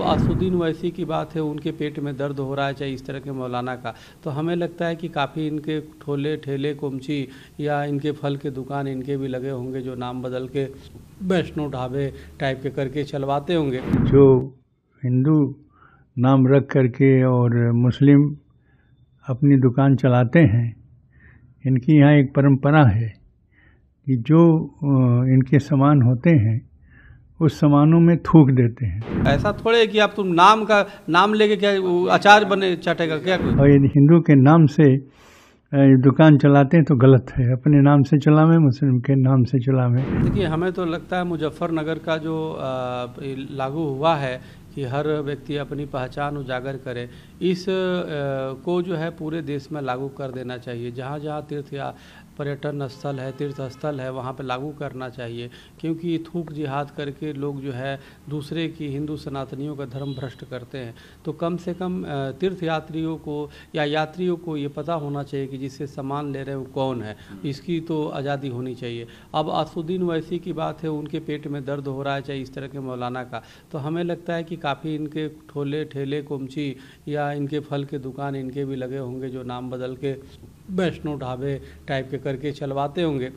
असुद्दीन ओवैसी की बात है, उनके पेट में दर्द हो रहा है, चाहे इस तरह के मौलाना का, तो हमें लगता है कि काफ़ी इनके ठोले ठेले कुमची या इनके फल के दुकान इनके भी लगे होंगे, जो नाम बदल के वैष्णो ढाबे टाइप के करके चलवाते होंगे। जो हिंदू नाम रख करके और मुस्लिम अपनी दुकान चलाते हैं, इनकी यहाँ एक परंपरा है कि जो इनके सामान होते हैं उस सामानों में थूक देते हैं। ऐसा थोड़े कि आप तुम नाम लेके क्या अचार बने चाटेगा क्या कोई? और यदि हिंदू के नाम से दुकान चलाते हैं तो गलत है। अपने नाम से चलावें, मुस्लिम के नाम से चलावें। देखिए, हमें तो लगता है मुजफ्फरनगर का जो लागू हुआ है कि हर व्यक्ति अपनी पहचान उजागर करे, इस को जो है पूरे देश में लागू कर देना चाहिए। जहाँ जहाँ तीर्थ या पर्यटन स्थल है, तीर्थ स्थल है, वहाँ पे लागू करना चाहिए, क्योंकि थूक जिहाद करके लोग जो है दूसरे की, हिंदू सनातनियों का धर्म भ्रष्ट करते हैं। तो कम से कम तीर्थ यात्रियों को या यात्रियों को ये पता होना चाहिए कि जिससे सामान ले रहे हैं वो कौन है, इसकी तो आज़ादी होनी चाहिए। अब असुद्दीन ओवैसी की बात है, उनके पेट में दर्द हो रहा है, चाहे इस तरह के मौलाना का, तो हमें लगता है कि काफ़ी इनके ठोले ठेले कुमची या इनके फल के दुकान इनके भी लगे होंगे, जो नाम बदल के वैष्णो ढाबे टाइप के करके चलवाते होंगे,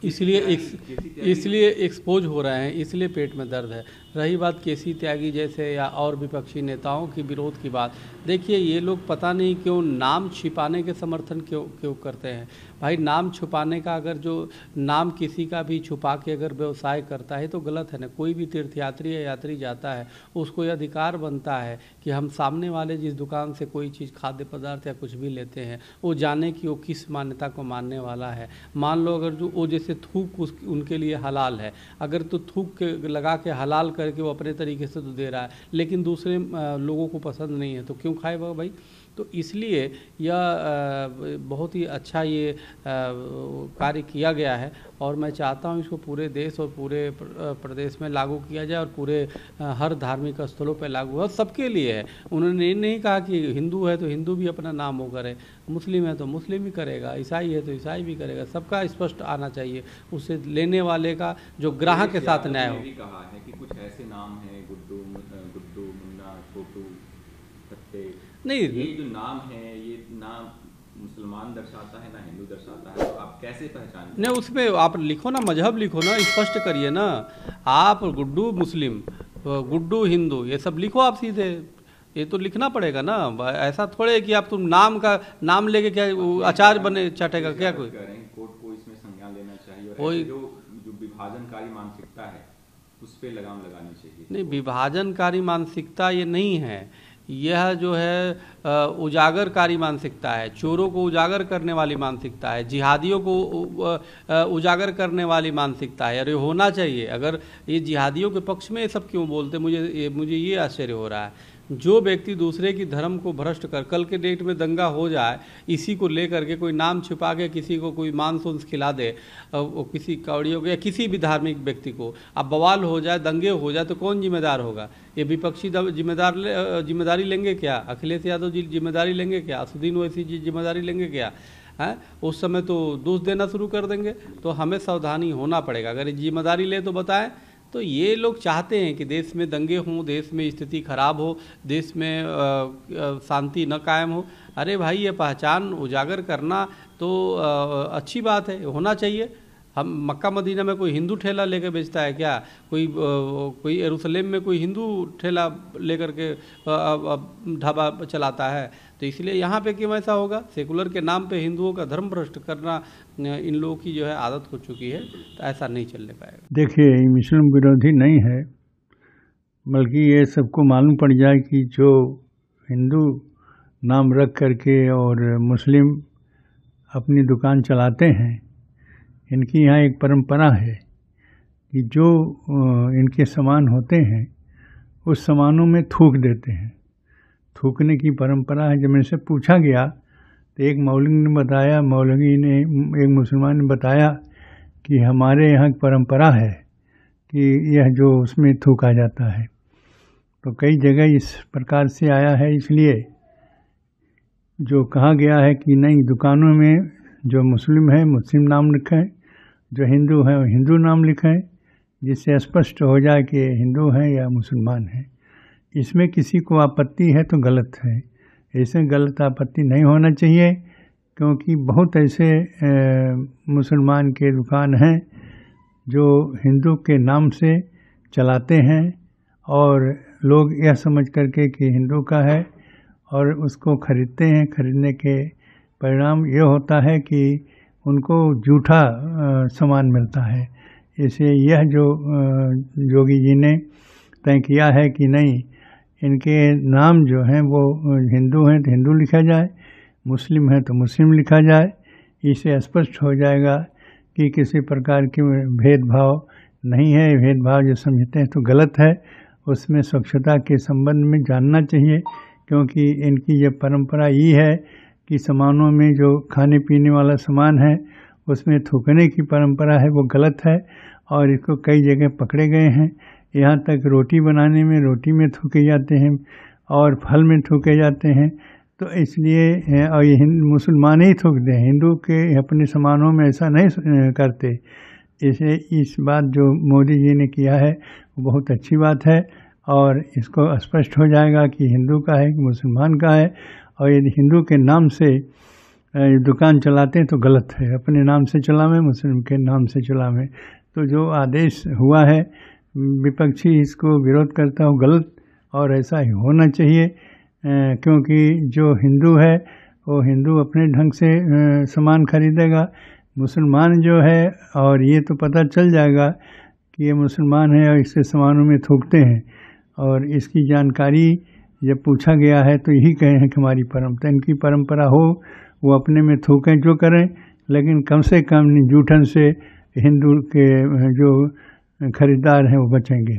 इसलिए एक्सपोज हो रहे हैं, इसलिए पेट में दर्द है। रही बात केसी त्यागी जैसे या और विपक्षी नेताओं की विरोध की बात, देखिए ये लोग पता नहीं क्यों नाम छिपाने के समर्थन क्यों करते हैं। भाई, नाम छुपाने का, अगर जो नाम किसी का भी छुपा के अगर व्यवसाय करता है तो गलत है ना। कोई भी तीर्थयात्री या यात्री जाता है, उसको ये अधिकार बनता है कि हम सामने वाले जिस दुकान से कोई चीज़, खाद्य पदार्थ या कुछ भी लेते हैं, वो जाने कि वो किस मान्यता को मानने वाला है। मान लो अगर जो वो जैसे थूक उनके लिए हलाल है, अगर तो थूक के लगा के हलाल करके वो अपने तरीके से तो दे रहा है, लेकिन दूसरे लोगों को पसंद नहीं है तो क्यों खाएगा भाई? तो इसलिए यह बहुत ही अच्छा ये कार्य किया गया है, और मैं चाहता हूँ इसको पूरे देश और पूरे प्रदेश में लागू किया जाए, और पूरे हर धार्मिक स्थलों पर लागू है, सबके लिए है। उन्होंने ये नहीं कहा कि हिंदू है तो हिंदू भी अपना नाम वो करे, मुस्लिम है तो मुस्लिम ही करेगा, ईसाई है तो ईसाई भी करेगा, सबका स्पष्ट आना चाहिए, उससे लेने वाले का जो ग्राहक के साथ न्याय हो। कहा है कि कुछ ऐसे नाम हैं, गुड्डू, मुन्ना, छोटू, कत्ते, नहीं, ये जो नाम है, ये नाम मुसलमान दर्शाता है ना हिंदू दर्शाता है, तो आप कैसे पहचान? नहीं, उसमें आप लिखो ना, मजहब लिखो ना, स्पष्ट करिए ना। आप गुड्डू मुस्लिम, गुड्डू हिंदू, ये सब लिखो आप सीधे, ये तो लिखना पड़ेगा ना। ऐसा थोड़े कि आप तुम नाम लेके क्या अचार बने चाटेगा क्या कोई? कोर्ट को इसमें संज्ञान लेना चाहिए, और कोई जो विभाजनकारी मानसिकता है उस पर लगाम लगानी चाहिए। नहीं, विभाजनकारी मानसिकता ये नहीं है, यह जो है उजागरकारी मानसिकता है, चोरों को उजागर करने वाली मानसिकता है, जिहादियों को उजागर करने वाली मानसिकता है। अरे होना चाहिए, अगर ये जिहादियों के पक्ष में ये सब क्यों बोलते, मुझे ये आश्चर्य हो रहा है। जो व्यक्ति दूसरे की धर्म को भ्रष्ट कर, कल के डेट में दंगा हो जाए इसी को लेकर के, कोई नाम छुपा के किसी को कोई मांस उंस खिला दे, किसी कौड़ियों को या किसी भी धार्मिक व्यक्ति को, अब बवाल हो जाए, दंगे हो जाए, तो कौन जिम्मेदार होगा? ये विपक्षी जिम्मेदारी लेंगे क्या? अखिलेश यादव जी जिम्मेदारी लेंगे क्या? असुद्दीन ओवैसी जी जिम्मेदारी लेंगे क्या? हैं? उस समय तो दोष देना शुरू कर देंगे। तो हमें सावधानी होना पड़ेगा, अगर जिम्मेदारी ले तो बताएं। तो ये लोग चाहते हैं कि देश में दंगे हों, देश में स्थिति खराब हो, देश में शांति न कायम हो। अरे भाई, ये पहचान उजागर करना तो अच्छी बात है, होना चाहिए। हम मक्का मदीना में कोई हिंदू ठेला लेकर बेचता है क्या? कोई यरूशलेम में कोई हिंदू ठेला लेकर के ढाबा चलाता है? तो इसलिए यहाँ पे क्यों ऐसा होगा? सेकुलर के नाम पे हिंदुओं का धर्म भ्रष्ट करना इन लोगों की जो है आदत हो चुकी है, तो ऐसा नहीं चलने पाएगा। देखिए, ये मुस्लिम विरोधी नहीं है, बल्कि ये सबको मालूम पड़ जाए कि जो हिंदू नाम रख करके और मुस्लिम अपनी दुकान चलाते हैं, इनकी यहाँ एक परंपरा है कि जो इनके सामान होते हैं उस सामानों में थूक देते हैं। थूकने की परंपरा है। जब मेरे से पूछा गया तो एक मौलवी ने एक मुसलमान ने बताया कि हमारे यहाँ की परंपरा है कि यह जो उसमें थूका जाता है। तो कई जगह इस प्रकार से आया है, इसलिए जो कहा गया है कि नहीं, दुकानों में जो मुस्लिम है मुस्लिम नाम लिखें, जो हिंदू है हिंदू नाम लिखें, जिससे स्पष्ट हो जाए कि हिंदू हैं या मुसलमान हैं। इसमें किसी को आपत्ति है तो गलत है, ऐसे गलत आपत्ति नहीं होना चाहिए, क्योंकि बहुत ऐसे मुसलमान के दुकान हैं जो हिंदू के नाम से चलाते हैं और लोग यह समझ करके कि हिंदू का है और उसको खरीदते हैं। खरीदने के परिणाम ये होता है कि उनको झूठा सामान मिलता है। इसे यह जो योगी जी ने तय किया है कि नहीं, इनके नाम जो हैं वो हिंदू हैं तो हिंदू लिखा जाए, मुस्लिम है तो मुस्लिम लिखा जाए। इससे स्पष्ट हो जाएगा कि किसी प्रकार के भेदभाव नहीं है। भेदभाव जो समझते हैं तो गलत है। उसमें स्वच्छता के संबंध में जानना चाहिए, क्योंकि इनकी ये परंपरा ये है कि सामानों में जो खाने पीने वाला सामान है उसमें थूकने की परंपरा है, वो गलत है और इसको कई जगह पकड़े गए हैं। यहाँ तक रोटी बनाने में रोटी में थूके जाते हैं और फल में थूके जाते हैं। तो इसलिए और ये मुसलमान ही थूकते हैं, हिंदू के अपने सामानों में ऐसा नहीं करते। इसे इस बात जो मोदी जी ने किया है वो बहुत अच्छी बात है और इसको स्पष्ट हो जाएगा कि हिंदू का है कि मुसलमान का है। और यदि हिंदू के नाम से दुकान चलाते हैं तो गलत है। अपने नाम से चलावें, मुस्लिम के नाम से चलावें। तो जो आदेश हुआ है विपक्षी इसको विरोध करता हो गलत, और ऐसा ही होना चाहिए, क्योंकि जो हिंदू है वो हिंदू अपने ढंग से सामान खरीदेगा। मुसलमान जो है, और ये तो पता चल जाएगा कि ये मुसलमान है और इसके सामानों में थूकते हैं, और इसकी जानकारी जब पूछा गया है तो यही कहे हैं कि हमारी परंपरा, इनकी परंपरा हो वो अपने में थूकें जो करें, लेकिन कम से कम जूठन से हिंदू के जो खरीदार हैं वो बचेंगे।